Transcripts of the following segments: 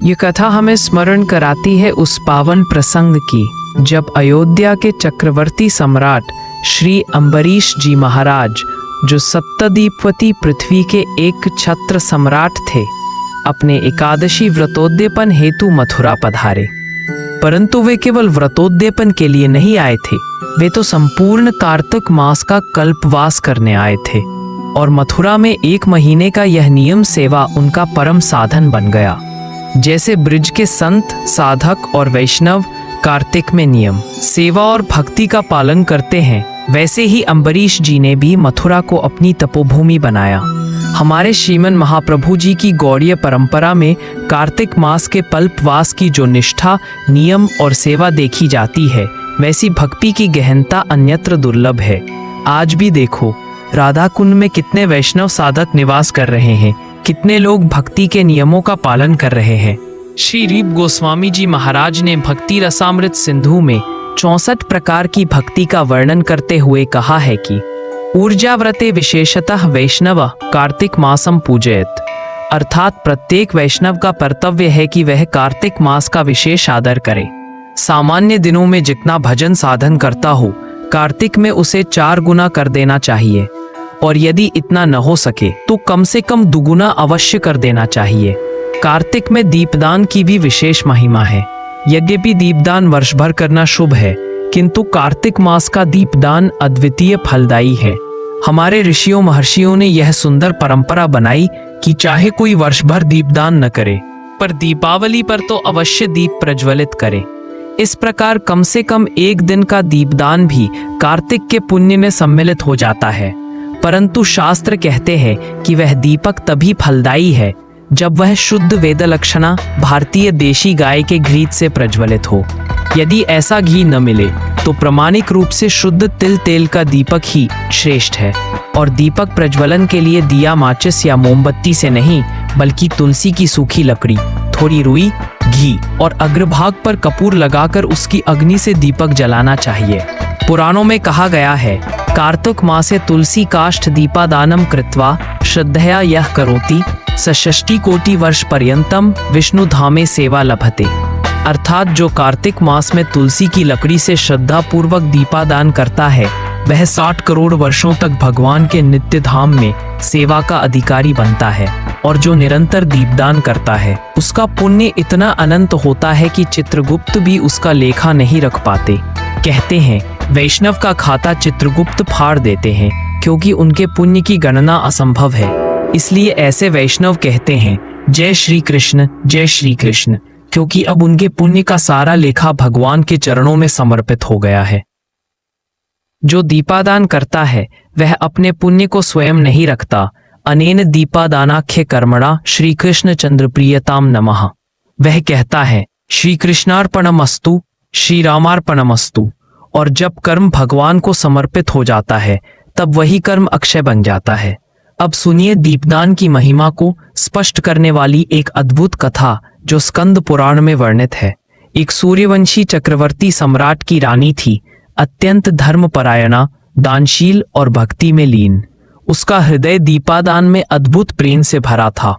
ये कथा हमें स्मरण कराती है उस पावन प्रसंग की जब अयोध्या के चक्रवर्ती सम्राट श्री अम्बरीश जी महाराज, जो सप्तद्वीपवती पृथ्वी के एक छत्र सम्राट थे, अपने एकादशी व्रतोद्यापन हेतु मथुरा पधारे। परंतु वे केवल व्रतोद्यापन के लिए नहीं आए थे, वे तो संपूर्ण कार्तिक मास का कल्पवास करने आए थे। और मथुरा में 1 महीने का यह नियम सेवा उनका परम साधन बन गया। जैसे ब्रिज के संत, साधक और वैष्णव कार्तिक में नियम, सेवा और भक्ति का पालन करते हैं, वैसे ही अम्बरीश जी ने भी मथुरा को अपनी तपोभूमि बनाया। हमारे श्रीमन महाप्रभु जी की गौड़ीय परंपरा में कार्तिक मास के कल्पवास की जो निष्ठा, नियम और सेवा देखी जाती है, वैसी भक्ति की गहनता अन्यत्र दुर्लभ है। आज भी देखो, राधा कुंड में कितने वैष्णव साधक निवास कर रहे हैं, कितने लोग भक्ति के नियमों का पालन कर रहे हैं। श्री रीप गोस्वामी जी महाराज ने भक्ति रसामृत सिंधु में 64 प्रकार की भक्ति का वर्णन करते हुए कहा है कि ऊर्जा व्रते विशेषतः वैष्णव कार्तिक मासम पूजयत, अर्थात प्रत्येक वैष्णव का कर्तव्य है कि वह कार्तिक मास का विशेष आदर करे। सामान्य दिनों में जितना भजन साधन करता हो, कार्तिक में उसे 4 गुना कर देना चाहिए, और यदि इतना न हो सके तो कम से कम दुगुना अवश्य कर देना चाहिए। कार्तिक में दीपदान की भी विशेष महिमा है। यद्यपि दीपदान वर्ष भर करना शुभ है, किंतु कार्तिक मास का दीपदान अद्वितीय फलदायी है। हमारे ऋषियों महर्षियों ने यह सुंदर परंपरा बनाई कि चाहे कोई वर्ष भर दीपदान न करे, पर दीपावली पर तो अवश्य दीप प्रज्वलित करे। इस प्रकार कम से कम 1 दिन का दीपदान भी कार्तिक के पुण्य में सम्मिलित हो जाता है। परंतु शास्त्र कहते हैं कि वह दीपक तभी फलदायी है जब वह शुद्ध वेदलक्षणा भारतीय देशी गाय के घी से प्रज्वलित हो। यदि ऐसा घी न मिले तो प्रामाणिक रूप से शुद्ध तिल तेल का दीपक ही श्रेष्ठ है। और दीपक प्रज्वलन के लिए दिया माचिस या मोमबत्ती से नहीं, बल्कि तुलसी की सूखी लकड़ी, थोड़ी रुई, घी और अग्रभाग पर कपूर लगाकर उसकी अग्नि से दीपक जलाना चाहिए। पुराणों में कहा गया है, कार्तिक मासे तुलसी काष्ठ दीपादानम कृत्वा श्रद्धया यह करोति सषष्टि कोटि वर्ष पर्यंतम विष्णु धामे सेवा लभते। अर्थात जो कार्तिक मास में तुलसी की लकड़ी से श्रद्धा पूर्वक दीपादान करता है, वह 60 करोड़ वर्षों तक भगवान के नित्य धाम में सेवा का अधिकारी बनता है। और जो निरंतर दीपदान करता है, उसका पुण्य इतना अनंत होता है कि चित्रगुप्त भी उसका लेखा नहीं रख पाते। कहते हैं, वैष्णव का खाता चित्रगुप्त फाड़ देते हैं, क्योंकि उनके पुण्य की गणना असंभव है। इसलिए ऐसे वैष्णव कहते हैं, जय श्री कृष्ण, जय श्री कृष्ण, क्योंकि अब उनके पुण्य का सारा लेखा भगवान के चरणों में समर्पित हो गया है। जो दीपादान करता है, वह अपने पुण्य को स्वयं नहीं रखता। अनेन दीपादानाख्य कर्मणा श्री कृष्ण चंद्र प्रियताम नमः। वह कहता है, श्री कृष्णार्पणमस्तु, श्री रामार्पणमस्तु। और जब कर्म भगवान को समर्पित हो जाता है, तब वही कर्म अक्षय बन जाता है। अब सुनिए दीपदान की महिमा को स्पष्ट करने वाली एक अद्भुत कथा जो स्कंद पुराण में वर्णित है। एक सूर्यवंशी चक्रवर्ती सम्राट की रानी थी, अत्यंत धर्मपरायणा, दानशील और भक्ति में लीन। उसका हृदय दीपादान में अद्भुत प्रेम से भरा था।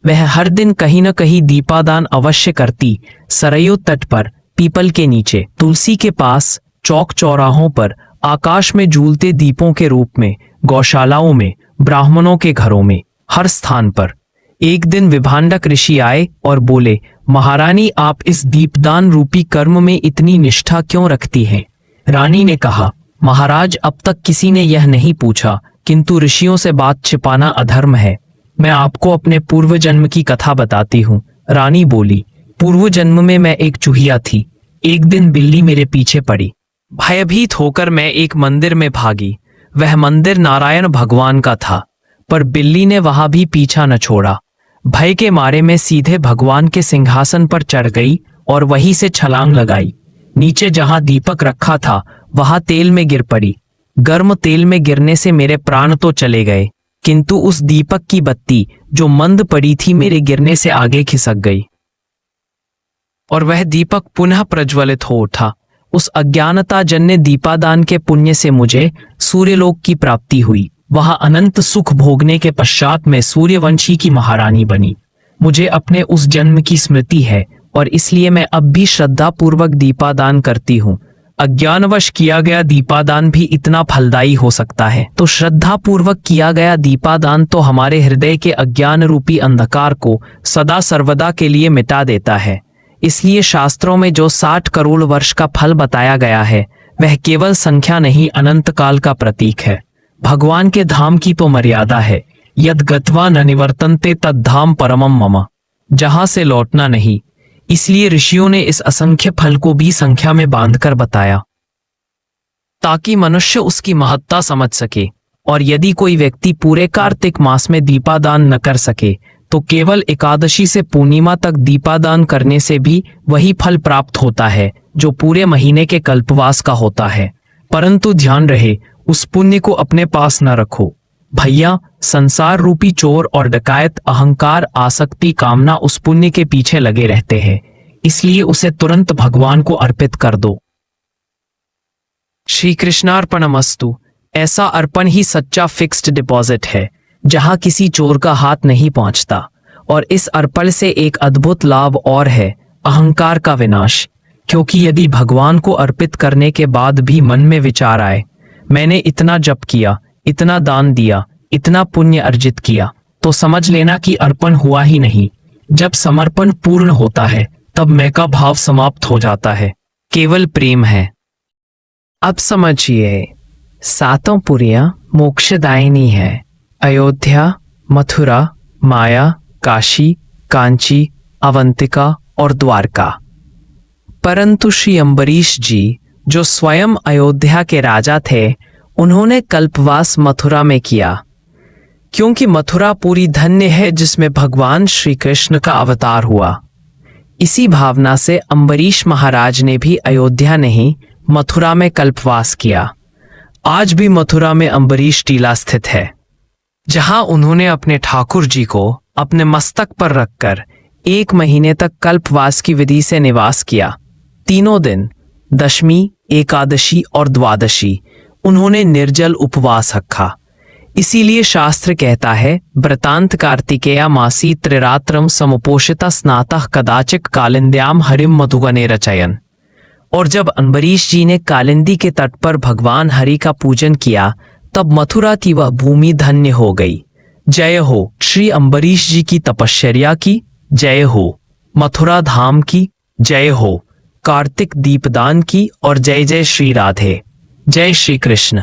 वह हर दिन कहीं न कहीं दीपादान अवश्य करती। सरयू तट पर, पीपल के नीचे, तुलसी के पास, चौक चौराहों पर, आकाश में झूलते दीपों के रूप में, गौशालाओं में, ब्राह्मणों के घरों में, हर स्थान पर। एक दिन विभांडक ऋषि आए और बोले, महारानी, आप इस दीपदान रूपी कर्म में इतनी निष्ठा क्यों रखती हैं? रानी ने कहा, महाराज, अब तक किसी ने यह नहीं पूछा, किंतु ऋषियों से बात छिपाना अधर्म है। मैं आपको अपने पूर्व जन्म की कथा बताती हूँ। रानी बोली, पूर्व जन्म में मैं एक चूहिया थी। एक दिन बिल्ली मेरे पीछे पड़ी। भयभीत होकर मैं एक मंदिर में भागी। वह मंदिर नारायण भगवान का था, पर बिल्ली ने वहां भी पीछा न छोड़ा। भय के मारे मैं सीधे भगवान के सिंहासन पर चढ़ गई और वहीं से छलांग लगाई। नीचे जहां दीपक रखा था, वहां तेल में गिर पड़ी। गर्म तेल में गिरने से मेरे प्राण तो चले गए, किंतु उस दीपक की बत्ती जो मंद पड़ी थी, मेरे गिरने से आगे खिसक गई और वह दीपक पुनः प्रज्वलित हो उठा। उस अज्ञानता जन्य दीपादान के पुण्य से मुझे सूर्यलोक की प्राप्ति हुई। वहां अनंत सुख भोगने के पश्चात मैं सूर्यवंशी की महारानी बनी। मुझे अपने उस जन्म की स्मृति है और इसलिए मैं अब भी श्रद्धा पूर्वक दीपादान करती हूँ। अज्ञानवश किया गया दीपादान भी इतना फलदायी हो सकता है, तो श्रद्धा पूर्वक किया गया दीपादान तो हमारे हृदय के अज्ञान रूपी अंधकार को सदा सर्वदा के लिए मिटा देता है। इसलिए शास्त्रों में जो 60 करोड़ वर्ष का फल बताया गया है वह केवल संख्या नहीं, अनंत काल का प्रतीक है। भगवान के धाम की तो मर्यादा है, यद गत्वा न निवर्तन्ते तद्धाम परमम मम, जहां से लौटना नहीं। इसलिए ऋषियों ने इस असंख्य फल को भी संख्या में बांधकर बताया ताकि मनुष्य उसकी महत्ता समझ सके। और यदि कोई व्यक्ति पूरे कार्तिक मास में दीपादान न कर सके तो केवल एकादशी से पूर्णिमा तक दीपादान करने से भी वही फल प्राप्त होता है जो पूरे महीने के कल्पवास का होता है। परंतु ध्यान रहे, उस पुण्य को अपने पास न रखो भैया। संसार रूपी चोर और डकायत अहंकार, आसक्ति, कामना उस पुण्य के पीछे लगे रहते हैं, इसलिए उसे तुरंत भगवान को अर्पित कर दो। श्री कृष्णार्पणमस्तु। ऐसा अर्पण ही सच्चा फिक्स्ड डिपॉजिट है जहां किसी चोर का हाथ नहीं पहुंचता। और इस अर्पण से एक अद्भुत लाभ और है, अहंकार का विनाश। क्योंकि यदि भगवान को अर्पित करने के बाद भी मन में विचार आए, मैंने इतना जप किया, इतना दान दिया, इतना पुण्य अर्जित किया, तो समझ लेना कि अर्पण हुआ ही नहीं। जब समर्पण पूर्ण होता है तब मैं का भाव समाप्त हो जाता है, केवल प्रेम है। अब समझिए, 7 पुरियां मोक्षदायिनी है। अयोध्या, मथुरा, माया, काशी, कांची, अवंतिका और द्वारका। परंतु श्री अम्बरीश जी, जो स्वयं अयोध्या के राजा थे, उन्होंने कल्पवास मथुरा में किया, क्योंकि मथुरा पूरी धन्य है जिसमें भगवान श्री कृष्ण का अवतार हुआ। इसी भावना से अम्बरीश महाराज ने भी अयोध्या नहीं, मथुरा में कल्पवास किया। आज भी मथुरा में अम्बरीश टीला स्थित है, जहां उन्होंने अपने ठाकुर जी को अपने मस्तक पर रखकर 1 महीने तक कल्पवास की विधि से निवास किया। तीनों दिन, दशमी, एकादशी और द्वादशी, उन्होंने निर्जल उपवास रखा। इसीलिए शास्त्र कहता है, व्रतांत कार्तिकेया मासी त्रिरात्रम समुपोषिता स्नातः कदाचित कालिंद्याम हरिम मधुगने रचयन। और जब अम्बरीश जी ने कालिंदी के तट पर भगवान हरि का पूजन किया, तब मथुरा की वह भूमि धन्य हो गई। जय हो श्री अम्बरीश जी की तपश्चर्या की, जय हो मथुरा धाम की, जय हो कार्तिक दीपदान की, और जय जय श्री राधे, जय श्री कृष्ण।